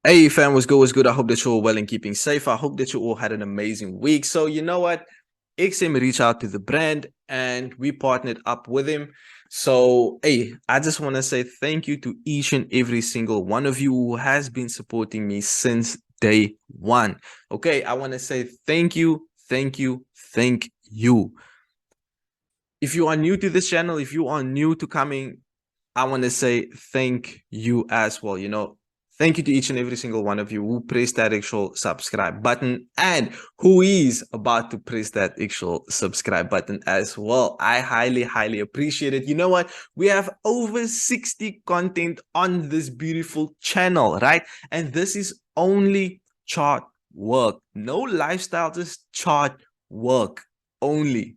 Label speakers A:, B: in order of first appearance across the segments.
A: Hey fam, what's good? What's good? I hope that you're all well and keeping safe. I hope that you all had an amazing week. So you know what? XM reached out to the brand and we partnered up with him. So hey, I just want to say thank you to each and every single one of you who has been supporting me since day one. Okay, I want to say thank you, thank you, thank you. If you are new to this channel, if you are new to coming, I want to say thank you as well. Thank you to each and every single one of you who pressed that actual subscribe button and who is about to press that actual subscribe button as well. I highly, highly appreciate it. You know what? We have over 60 content on this beautiful channel, right? And this is only chart work. No lifestyle, just chart work only.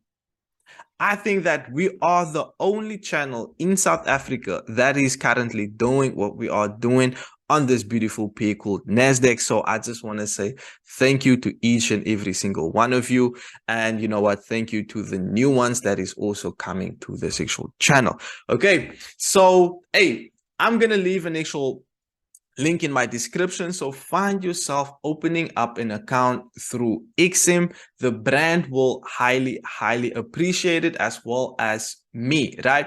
A: I think that we are the only channel in South Africa that is currently doing what we are doing on this beautiful pair called Nasdaq. So I just want to say thank you to each and every single one of you. And you know what? Thank you to the new ones that is also coming to this actual channel. Okay. So, hey, I'm going to leave an actual link in my description. So find yourself opening up an account through XM. The brand will highly, highly appreciate it as well as me, right?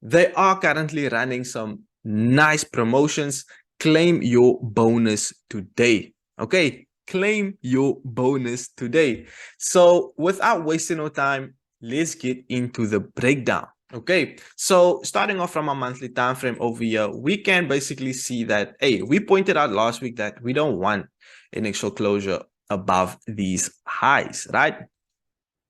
A: They are currently running some nice promotions. Claim your bonus today. Okay, claim your bonus today. So without wasting no time, let's get into the breakdown. Okay, so starting off from a monthly time frame over here, we can basically see that, hey, we pointed out last week that we don't want an actual closure above these highs, right?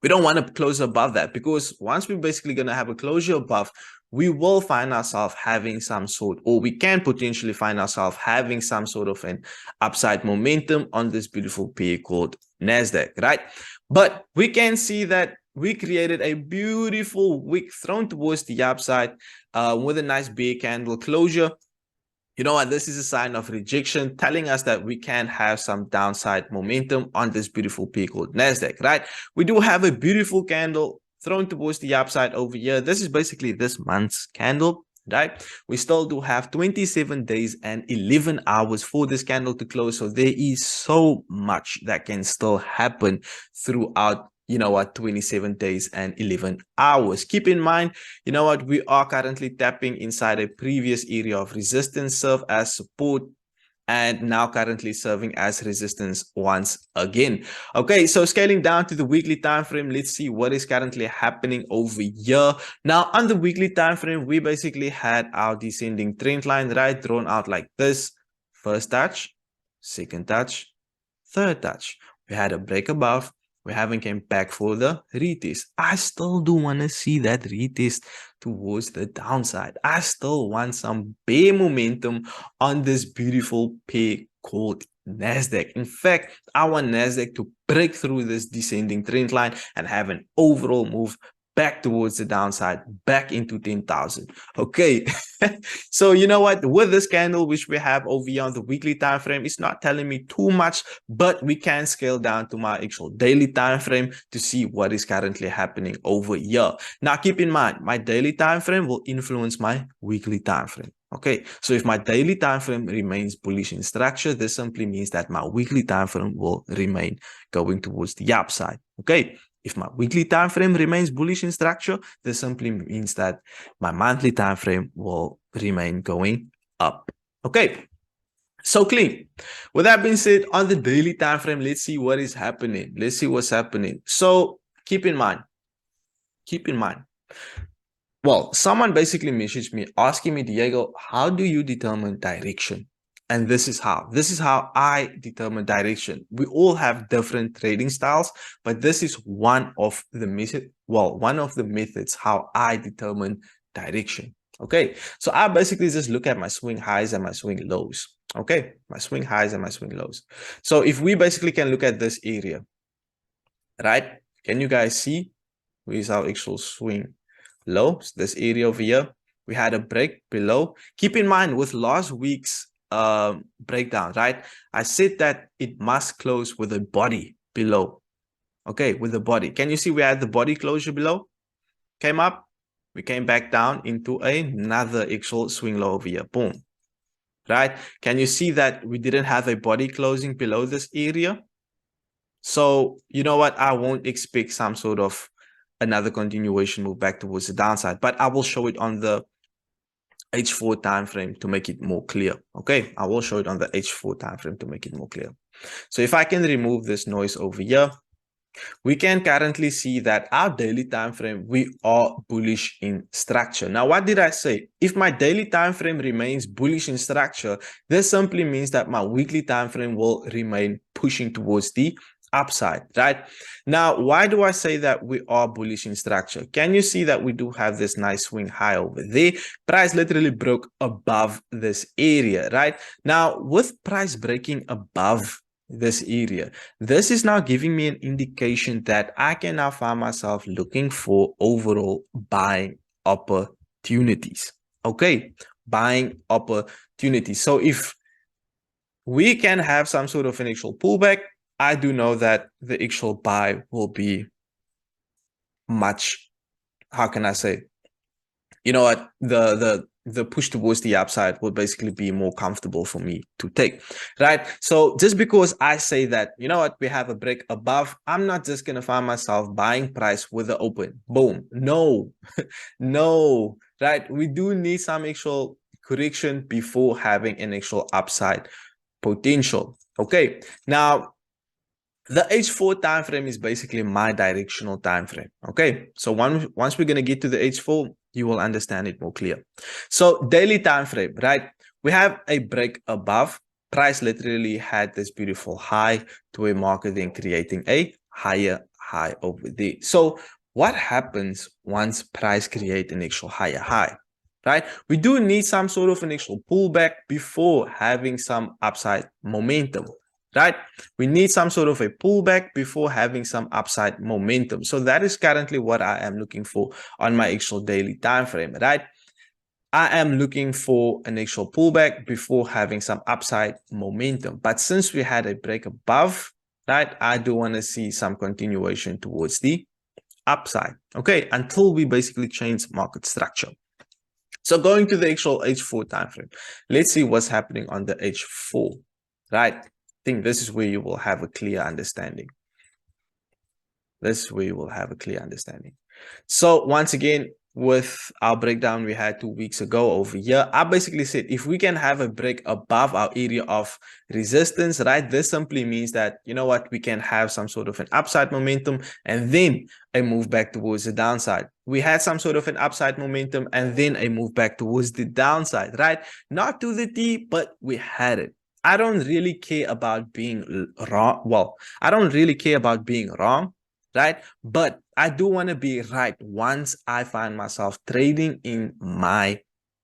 A: We don't want to close above that because once we're basically going to have a closure above, we will find ourselves having some sort, or we can potentially find ourselves having some sort of an upside momentum on this beautiful pair called Nasdaq, right? But we can see that we created a beautiful wick thrown towards the upside with a nice bear candle closure. You know what? This is a sign of rejection, telling us that we can have some downside momentum on this beautiful peak called Nasdaq, right? We do have a beautiful candle thrown towards the upside over here. This is basically this month's candle, right? We still do have 27 days and 11 hours for this candle to close. So there is so much that can still happen throughout 27 days and 11 hours. Keep in mind, we are currently tapping inside a previous area of resistance, serve as support, and now currently serving as resistance once again. Okay, so scaling down to the weekly time frame, let's see what is currently happening over here. Now on the weekly time frame, we basically had our descending trend line, right, drawn out like this. First touch, second touch, third touch. We had a break above. We haven't came back for the retest. I still do want to see that retest towards the downside. I still want some bear momentum on this beautiful pair called Nasdaq. In fact, I want Nasdaq to break through this descending trend line and have an overall move back towards the downside, back into 10,000. Okay. So you know what, with this candle which we have over here on the weekly time frame, it's not telling me too much, but we can scale down to my actual daily time frame to see what is currently happening over here. Now keep in mind, my daily time frame will influence my weekly time frame. Okay, so if my daily time frame remains bullish in structure, this simply means that my weekly time frame will remain going towards the upside. Okay, if my weekly time frame remains bullish in structure, this simply means that my monthly time frame will remain going up. Okay, so clean. With that being said, on the daily time frame, let's see what is happening. Let's see what's happening. So keep in mind. Well, someone basically messaged me asking me, Diego, how do you determine direction? And this is how I determine direction. We all have different trading styles, but this is one of the methods how I determine direction. Okay, so I basically just look at my swing highs and my swing lows. Okay, my swing highs and my swing lows. So if we basically can look at this area, right? Can you guys see where is our actual swing low? So this area over here, we had a break below. Keep in mind with last week's breakdown, right? I said that it must close with a body below. Okay, with the body. Can you see we had the body closure below? Came up, we came back down into another actual swing low over here. Boom. right? Can you see that we didn't have a body closing below this area? So you know what? I won't expect some sort of another continuation move back towards the downside, but I will show it on the H4 time frame to make it more clear. Okay, I will show it on the H4 time frame to make it more clear. So if I can remove this noise over here, we can currently see that our daily time frame, we are bullish in structure. Now, what did I say? If my daily time frame remains bullish in structure, this simply means that my weekly time frame will remain pushing towards the upside, right? Now, why do I say that we are bullish in structure? Can you see that we do have this nice swing high over there? Price literally broke above this area, right? Now, with price breaking above this area, this is now giving me an indication that I can now find myself looking for overall buying opportunities. Okay, buying opportunities. So if we can have some sort of an actual pullback, I do know that the actual buy will be much, how can I say, you know what, the push towards the upside will basically be more comfortable for me to take, right? So just because I say that, you know what, we have a break above, I'm not just going to find myself buying price with the open. Boom. No, no, right? We do need some actual correction before having an actual upside potential. Okay. Now, the H4 time frame is basically my directional time frame. Okay, so once we're going to get to the H4, you will understand it more clear. So daily time frame, right? We have a break above. Price literally had this beautiful high to a market, then creating a higher high over there. So what happens once price create an actual higher high, right? We do need some sort of an actual pullback before having some upside momentum, right? We need some sort of a pullback before having some upside momentum. So that is currently what I am looking for on my actual daily time frame, right? I am looking for an actual pullback before having some upside momentum. But since we had a break above, right, I do want to see some continuation towards the upside, okay, until we basically change market structure. So going to the actual H4 time frame, let's see what's happening on the H4, right? I think this is where you will have a clear understanding. This is where you will have a clear understanding. So once again, with our breakdown we had 2 weeks ago over here, I basically said if we can have a break above our area of resistance, right, this simply means that, you know what, we can have some sort of an upside momentum and then a move back towards the downside. We had some sort of an upside momentum and then a move back towards the downside, right? Not to the T, but we had it. I don't really care about being wrong. Well, I don't really care about being wrong, right? But I do want to be right once I find myself trading in my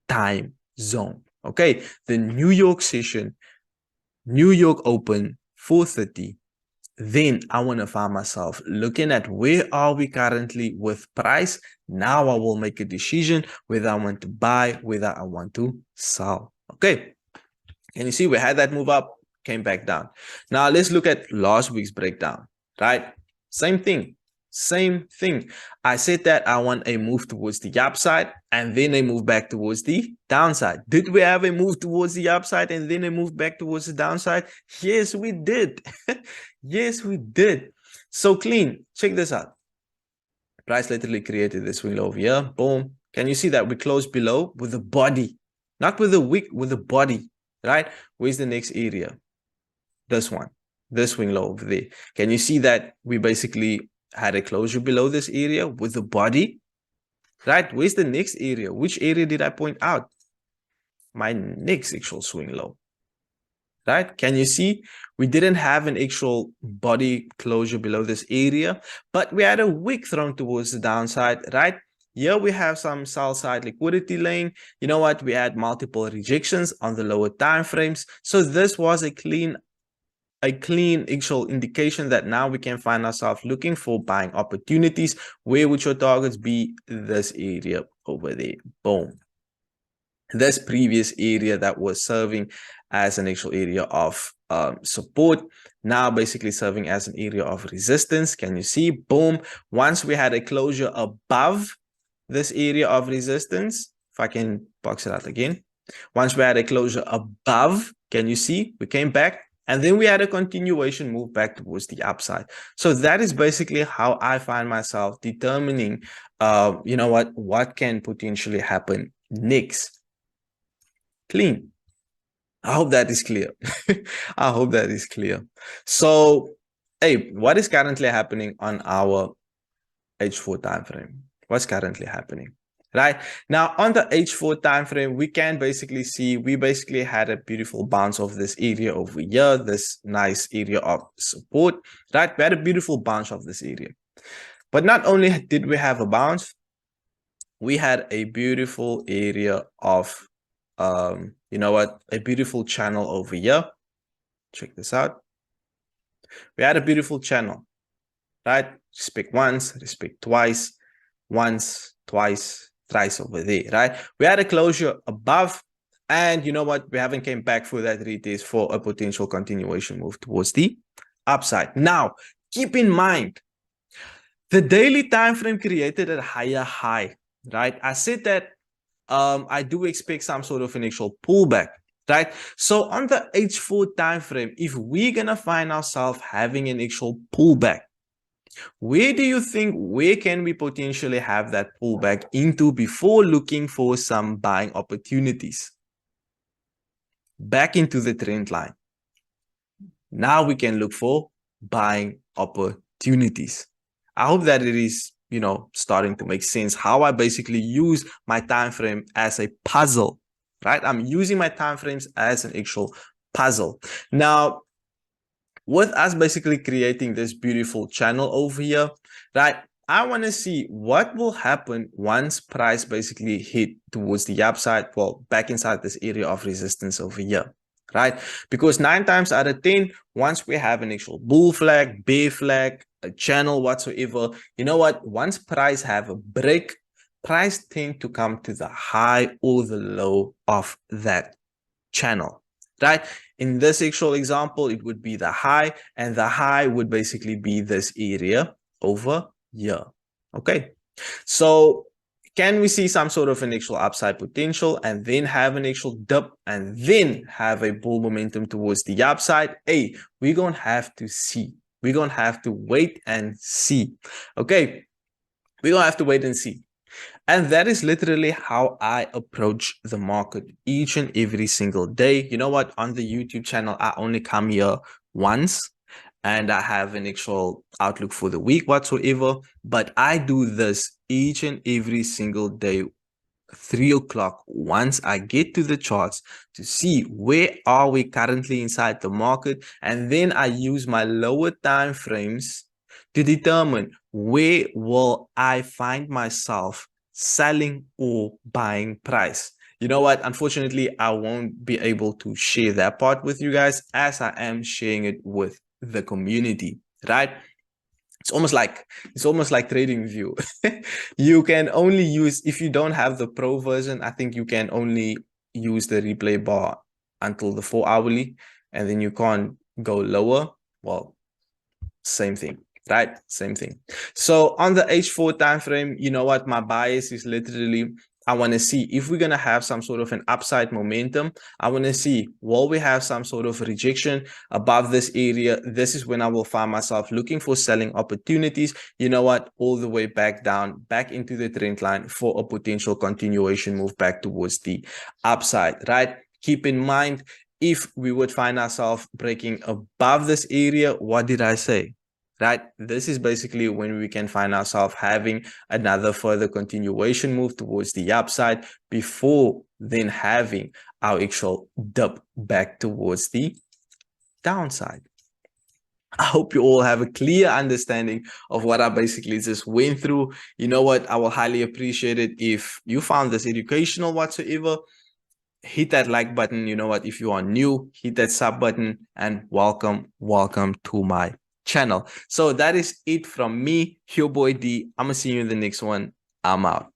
A: time zone. Okay, the New York session, New York Open, 4:30. Then I want to find myself looking at where are we currently with price. Now I will make a decision whether I want to buy, whether I want to sell. Okay, and you see we had that move up, came back down. Now let's look at last week's breakdown, right? Same thing. Same thing. I said that I want a move towards the upside and then a move back towards the downside. Did we have a move towards the upside and then a move back towards the downside? Yes, we did. Yes, we did. So clean. Check this out. Price literally created this swing low over here. Boom. Can you see that we closed below with the body? Not with the wick, with the body, right? Where's the next area? This one. This swing low over there. Can you see that we basically had a closure below this area with the body, right? Where's the next area? Which area did I point out? My next actual swing low, right? Can you see we didn't have an actual body closure below this area, but we had a wick thrown towards the downside, right? Here we have some sell side liquidity laying. You know what? We had multiple rejections on the lower time frames. So this was a clean actual indication that now we can find ourselves looking for buying opportunities. Where would your targets be? This area over there. Boom. This previous area that was serving as an actual area of support, now basically serving as an area of resistance. Can you see? Boom. Once we had a closure above this area of resistance, if I can box it out again, Once we had a closure above, can you see? We came back and then we had a continuation move back towards the upside. So that is basically how I find myself determining, you know what can potentially happen next. Clean. I hope that is clear. I hope that is clear. So, hey, what is currently happening on our H4 time frame? What's currently happening? Right now on the H4 time frame, we can basically see we basically had a beautiful bounce of this area over here, this nice area of support. Right, we had a beautiful bounce of this area, but not only did we have a bounce, we had a beautiful area of you know what, a beautiful channel over here. Check this out. We had a beautiful channel, right? Respect once, respect twice, once, twice, thrice over there, right? We had a closure above, and you know what? We haven't came back for that retest for a potential continuation move towards the upside. Now, keep in mind, the daily time frame created a higher high, right? I said that I do expect some sort of initial pullback, right? So on the H4 time frame, if we're gonna find ourselves having an actual pullback, where do you think, where can we potentially have that pullback into before looking for some buying opportunities? Back into the trend line. Now we can look for buying opportunities. I hope that it is, you know, starting to make sense how I basically use my time frame as a puzzle, right? I'm using my time frames as an actual puzzle. Now, with us basically creating this beautiful channel over here, right? I want to see what will happen once price basically hit towards the upside, well, back inside this area of resistance over here, right? Because 9 times out of 10, once we have an actual bull flag, bear flag, a channel whatsoever, you know what? Once price have a break, price tend to come to the high or the low of that channel, right? In this actual example, it would be the high, and the high would basically be this area over here. Okay, so can we see some sort of an actual upside potential and then have an actual dip and then have a bull momentum towards the upside? Hey, we're gonna have to see. We're gonna have to wait and see. Okay, we're gonna have to wait and see. And that is literally how I approach the market each and every single day. You know what? On the YouTube channel, I only come here once and I have an actual outlook for the week whatsoever. But I do this each and every single day, 3 o'clock, once I get to the charts to see where are we currently inside the market. And then I use my lower time frames to determine where will I find myself selling or buying price. You know what? Unfortunately, I won't be able to share that part with you guys as I am sharing it with the community, right? It's almost like trading view. You can only use, if you don't have the pro version, I think you can only use the replay bar until the 4 hourly, and then you can't go lower. Well, same thing, right? Same thing. So on the H4 time frame, you know what? My bias is literally, I want to see if we're going to have some sort of an upside momentum. I want to see, will we have some sort of rejection above this area? This is when I will find myself looking for selling opportunities. You know what? All the way back down, back into the trend line for a potential continuation move back towards the upside, right? Keep in mind, if we would find ourselves breaking above this area, what did I say? Right? This is basically when we can find ourselves having another further continuation move towards the upside before then having our actual dip back towards the downside. I hope you all have a clear understanding of what I basically just went through. You know what? I will highly appreciate it if you found this educational whatsoever. Hit that like button. You know what? If you are new, hit that sub button, and welcome to my channel. So that is it from me, your boy D. I'm gonna see you in the next one. I'm out.